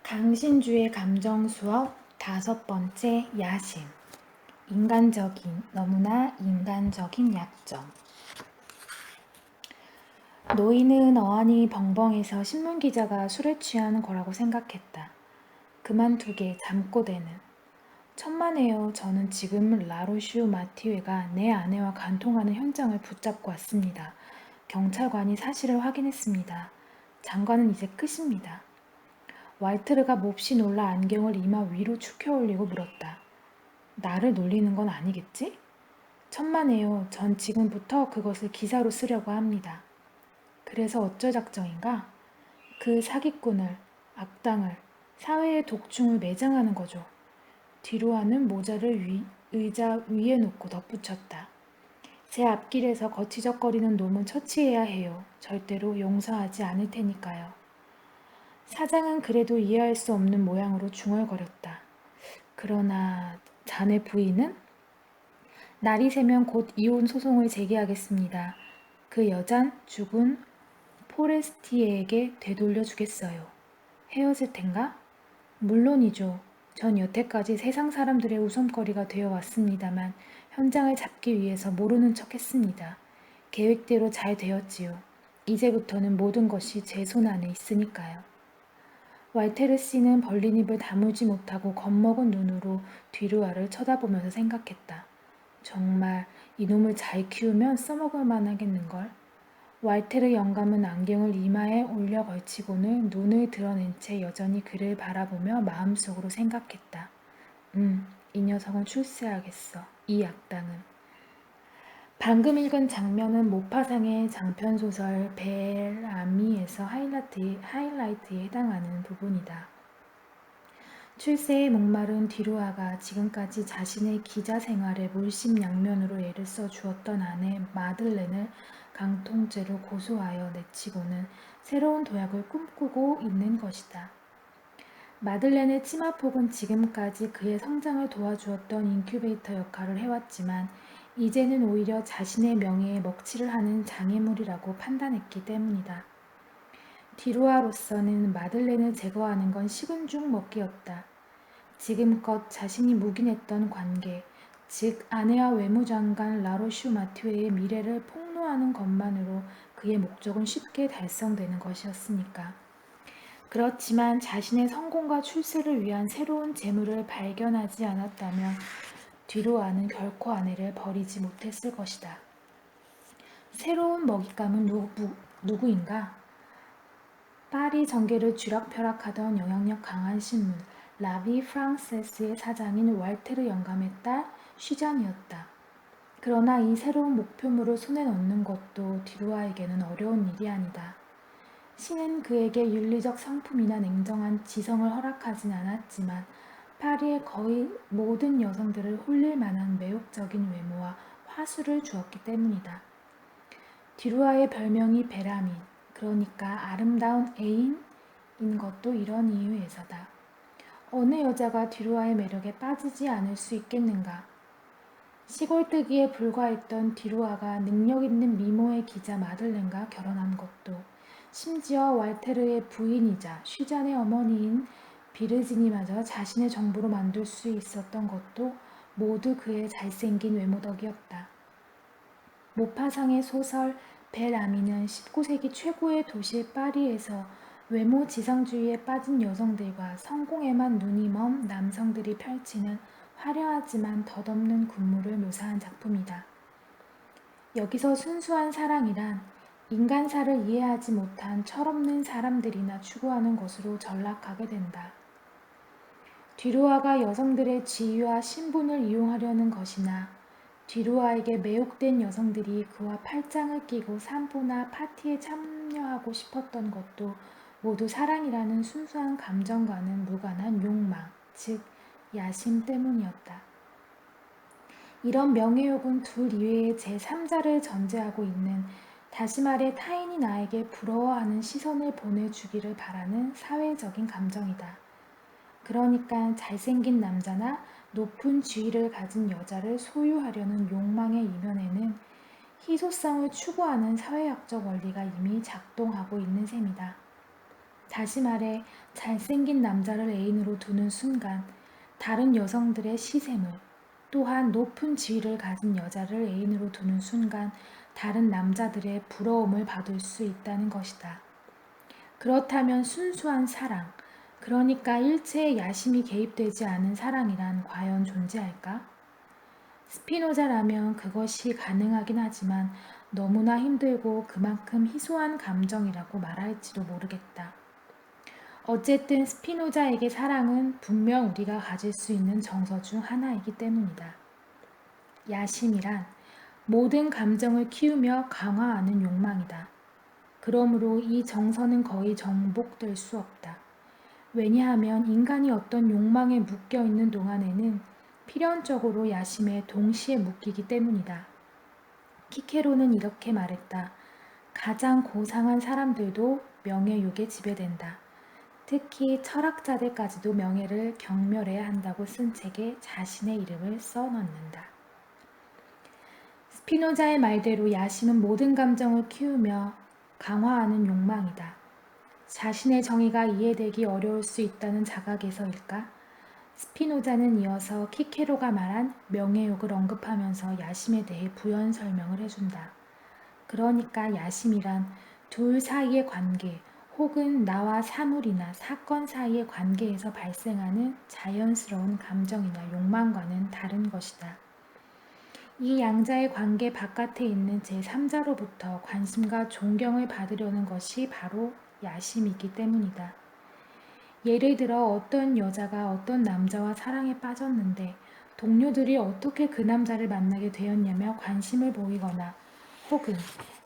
강신주의 감정 수업 5번째 야심. 너무나 인간적인 약점. 노인은 어안이 벙벙해서 신문기자가 술에 취한 거라고 생각했다. 그만두게 잠꼬대는. 천만에요. 저는 지금 라로슈 마티웨가 내 아내와 간통하는 현장을 붙잡고 왔습니다. 경찰관이 사실을 확인했습니다. 장관은 이제 끝입니다. 왈트르가 몹시 놀라 안경을 이마 위로 축혀 올리고 물었다. 나를 놀리는 건 아니겠지? 천만에요. 전 지금부터 그것을 기사로 쓰려고 합니다. 그래서 어쩔 작정인가? 그 사기꾼을, 악당을, 사회의 독충을 매장하는 거죠. 뒤로 하는 모자를 의자 위에 놓고 덧붙였다. 제 앞길에서 거치적거리는 놈은 처치해야 해요. 절대로 용서하지 않을 테니까요. 사장은 그래도 이해할 수 없는 모양으로 중얼거렸다. 그러나 자네 부인은? 날이 새면 곧 이혼 소송을 제기하겠습니다. 그 여잔 죽은 포레스티에게 되돌려 주겠어요. 헤어질 텐가? 물론이죠. 전 여태까지 세상 사람들의 웃음거리가 되어 왔습니다만 현장을 잡기 위해서 모르는 척 했습니다. 계획대로 잘 되었지요. 이제부터는 모든 것이 제 손 안에 있으니까요. 왈테르 씨는 벌린 입을 다물지 못하고 겁먹은 눈으로 뒤루아를 쳐다보면서 생각했다. 정말 이놈을 잘 키우면 써먹을 만하겠는걸. 왈테르 영감은 안경을 이마에 올려 걸치고는 눈을 드러낸 채 여전히 그를 바라보며 마음속으로 생각했다. 이 녀석은 출세하겠어. 이 악당은. 방금 읽은 장면은 모파상의 장편소설 벨아미에서 하이라이트에 해당하는 부분이다. 출세에 목마른 디루아가 지금까지 자신의 기자 생활에 물심양면으로 애를 써 주었던 아내 마들렌을 강통죄로 고소하여 내치고는 새로운 도약을 꿈꾸고 있는 것이다. 마들렌의 치마폭은 지금까지 그의 성장을 도와주었던 인큐베이터 역할을 해왔지만 이제는 오히려 자신의 명예에 먹칠을 하는 장애물이라고 판단했기 때문이다. 디루아로서는 마들렌을 제거하는 건 식은 죽 먹기였다. 지금껏 자신이 묵인했던 관계, 즉 아내와 외무장관 라로슈 마티웨의 미래를 폭로하는 것만으로 그의 목적은 쉽게 달성되는 것이었으니까. 그렇지만 자신의 성공과 출세를 위한 새로운 재물을 발견하지 않았다면 뒤로아는 결코 아내를 버리지 못했을 것이다. 새로운 먹잇감은 누구인가? 파리 정계를 쥐락펴락하던 영향력 강한 신문 라비 프랑세스의 사장인 왈테르 영감의 딸 쉬잔이었다. 그러나 이 새로운 목표물을 손에 넣는 것도 디루아에게는 어려운 일이 아니다. 신은 그에게 윤리적 상품이나 냉정한 지성을 허락하진 않았지만 파리의 거의 모든 여성들을 홀릴 만한 매혹적인 외모와 화수를 주었기 때문이다. 디루아의 별명이 베라민, 그러니까 아름다운 애인인 것도 이런 이유에서다. 어느 여자가 디루아의 매력에 빠지지 않을 수 있겠는가? 시골뜨기에 불과했던 디루아가 능력 있는 미모의 기자 마들렌과 결혼한 것도 심지어 왈테르의 부인이자 쉬잔의 어머니인 비르지니마저 자신의 정부로 만들 수 있었던 것도 모두 그의 잘생긴 외모 덕이었다. 모파상의 소설 벨아미는 19세기 최고의 도시 파리에서 외모 지상주의에 빠진 여성들과 성공에만 눈이 먼 남성들이 펼치는 화려하지만 덧없는 군무를 묘사한 작품이다. 여기서 순수한 사랑이란 인간사를 이해하지 못한 철없는 사람들이나 추구하는 것으로 전락하게 된다. 뒤루아가 여성들의 지위와 신분을 이용하려는 것이나 뒤루아에게 매혹된 여성들이 그와 팔짱을 끼고 산보나 파티에 참여하고 싶었던 것도 모두 사랑이라는 순수한 감정과는 무관한 욕망, 즉 야심 때문이었다. 이런 명예욕은 둘 이외의 제3자를 전제하고 있는, 다시 말해 타인이 나에게 부러워하는 시선을 보내주기를 바라는 사회적인 감정이다. 그러니까 잘생긴 남자나 높은 지위를 가진 여자를 소유하려는 욕망의 이면에는 희소성을 추구하는 사회학적 원리가 이미 작동하고 있는 셈이다. 다시 말해, 잘생긴 남자를 애인으로 두는 순간 다른 여성들의 시샘을, 또한 높은 지위를 가진 여자를 애인으로 두는 순간 다른 남자들의 부러움을 받을 수 있다는 것이다. 그렇다면 순수한 사랑, 그러니까 일체의 야심이 개입되지 않은 사랑이란 과연 존재할까? 스피노자라면 그것이 가능하긴 하지만 너무나 힘들고 그만큼 희소한 감정이라고 말할지도 모르겠다. 어쨌든 스피노자에게 사랑은 분명 우리가 가질 수 있는 정서 중 하나이기 때문이다. 야심이란 모든 감정을 키우며 강화하는 욕망이다. 그러므로 이 정서는 거의 정복될 수 없다. 왜냐하면 인간이 어떤 욕망에 묶여 있는 동안에는 필연적으로 야심에 동시에 묶이기 때문이다. 키케로는 이렇게 말했다. 가장 고상한 사람들도 명예욕에 지배된다. 특히 철학자들까지도 명예를 경멸해야 한다고 쓴 책에 자신의 이름을 써넣는다. 스피노자의 말대로 야심은 모든 감정을 키우며 강화하는 욕망이다. 자신의 정의가 이해되기 어려울 수 있다는 자각에서일까? 스피노자는 이어서 키케로가 말한 명예욕을 언급하면서 야심에 대해 부연 설명을 해준다. 그러니까 야심이란 둘 사이의 관계 혹은 나와 사물이나 사건 사이의 관계에서 발생하는 자연스러운 감정이나 욕망과는 다른 것이다. 이 양자의 관계 바깥에 있는 제3자로부터 관심과 존경을 받으려는 것이 바로 야심이기 때문이다. 예를 들어 어떤 여자가 어떤 남자와 사랑에 빠졌는데 동료들이 어떻게 그 남자를 만나게 되었냐며 관심을 보이거나 혹은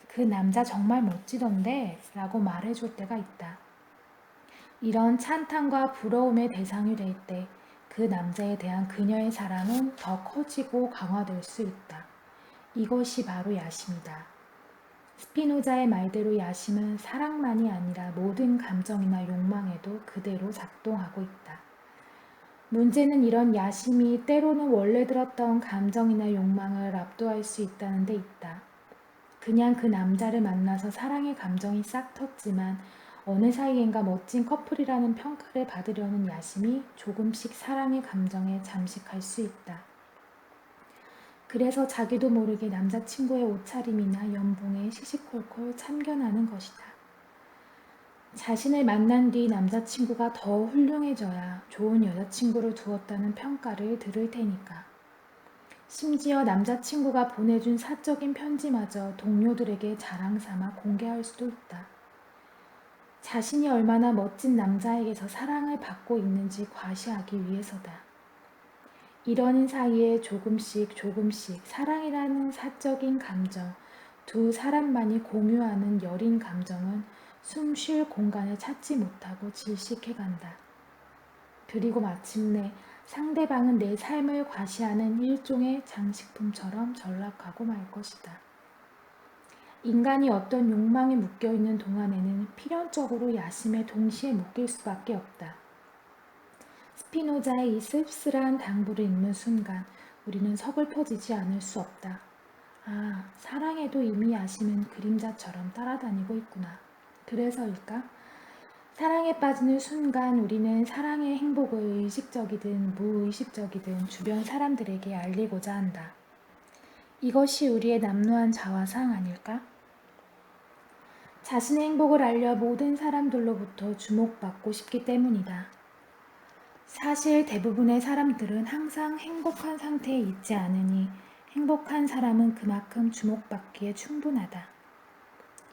그 남자 정말 멋지던데 라고 말해줄 때가 있다. 이런 찬탄과 부러움의 대상이 될 때 그 남자에 대한 그녀의 사랑은 더 커지고 강화될 수 있다. 이것이 바로 야심이다. 스피노자의 말대로 야심은 사랑만이 아니라 모든 감정이나 욕망에도 그대로 작동하고 있다. 문제는 이런 야심이 때로는 원래 들었던 감정이나 욕망을 압도할 수 있다는 데 있다. 그냥 그 남자를 만나서 사랑의 감정이 싹 텄지만 어느 사이엔가 멋진 커플이라는 평가를 받으려는 야심이 조금씩 사랑의 감정에 잠식할 수 있다. 그래서 자기도 모르게 남자친구의 옷차림이나 연봉에 시시콜콜 참견하는 것이다. 자신을 만난 뒤 남자친구가 더 훌륭해져야 좋은 여자친구를 두었다는 평가를 들을 테니까. 심지어 남자친구가 보내준 사적인 편지마저 동료들에게 자랑 삼아 공개할 수도 있다. 자신이 얼마나 멋진 남자에게서 사랑을 받고 있는지 과시하기 위해서다. 이러는 사이에 조금씩 사랑이라는 사적인 감정, 두 사람만이 공유하는 여린 감정은 숨 쉴 공간을 찾지 못하고 질식해간다. 그리고 마침내 상대방은 내 삶을 과시하는 일종의 장식품처럼 전락하고 말 것이다. 인간이 어떤 욕망에 묶여있는 동안에는 필연적으로 야심에 동시에 묶일 수밖에 없다. 스피노자의 이 씁쓸한 당부를 읽는 순간 우리는 서글퍼지지 않을 수 없다. 아, 사랑에도 이미 야심은 그림자처럼 따라다니고 있구나. 그래서일까? 사랑에 빠지는 순간 우리는 사랑의 행복을 의식적이든 무의식적이든 주변 사람들에게 알리고자 한다. 이것이 우리의 남루한 자화상 아닐까? 자신의 행복을 알려 모든 사람들로부터 주목받고 싶기 때문이다. 사실 대부분의 사람들은 항상 행복한 상태에 있지 않으니 행복한 사람은 그만큼 주목받기에 충분하다.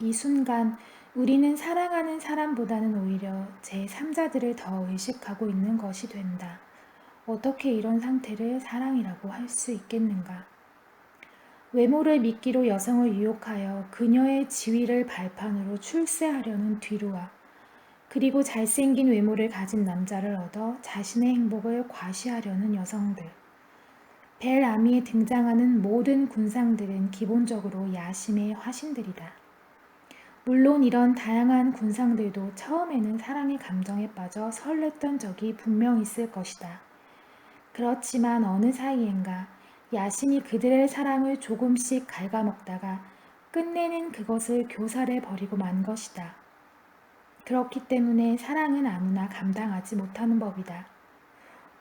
이 순간 우리는 사랑하는 사람보다는 오히려 제3자들을 더 의식하고 있는 것이 된다. 어떻게 이런 상태를 사랑이라고 할 수 있겠는가? 외모를 미끼로 여성을 유혹하여 그녀의 지위를 발판으로 출세하려는 뒤로와 그리고 잘생긴 외모를 가진 남자를 얻어 자신의 행복을 과시하려는 여성들. 벨 아미에 등장하는 모든 군상들은 기본적으로 야심의 화신들이다. 물론 이런 다양한 군상들도 처음에는 사랑의 감정에 빠져 설렜던 적이 분명 있을 것이다. 그렇지만 어느 사이엔가 야심이 그들의 사랑을 조금씩 갉아먹다가 끝내는 그것을 교살해 버리고 만 것이다. 그렇기 때문에 사랑은 아무나 감당하지 못하는 법이다.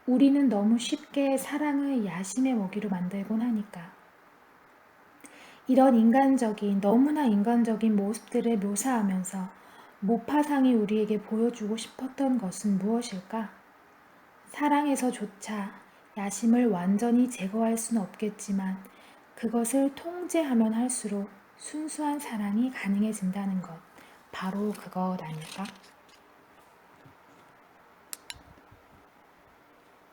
우리는 너무 쉽게 사랑을 야심의 먹이로 만들곤 하니까. 이런 너무나 인간적인 모습들을 묘사하면서 모파상이 우리에게 보여주고 싶었던 것은 무엇일까? 사랑에서조차 야심을 완전히 제거할 수는 없겠지만 그것을 통제하면 할수록 순수한 사랑이 가능해진다는 것. 바로 그것 아닐까?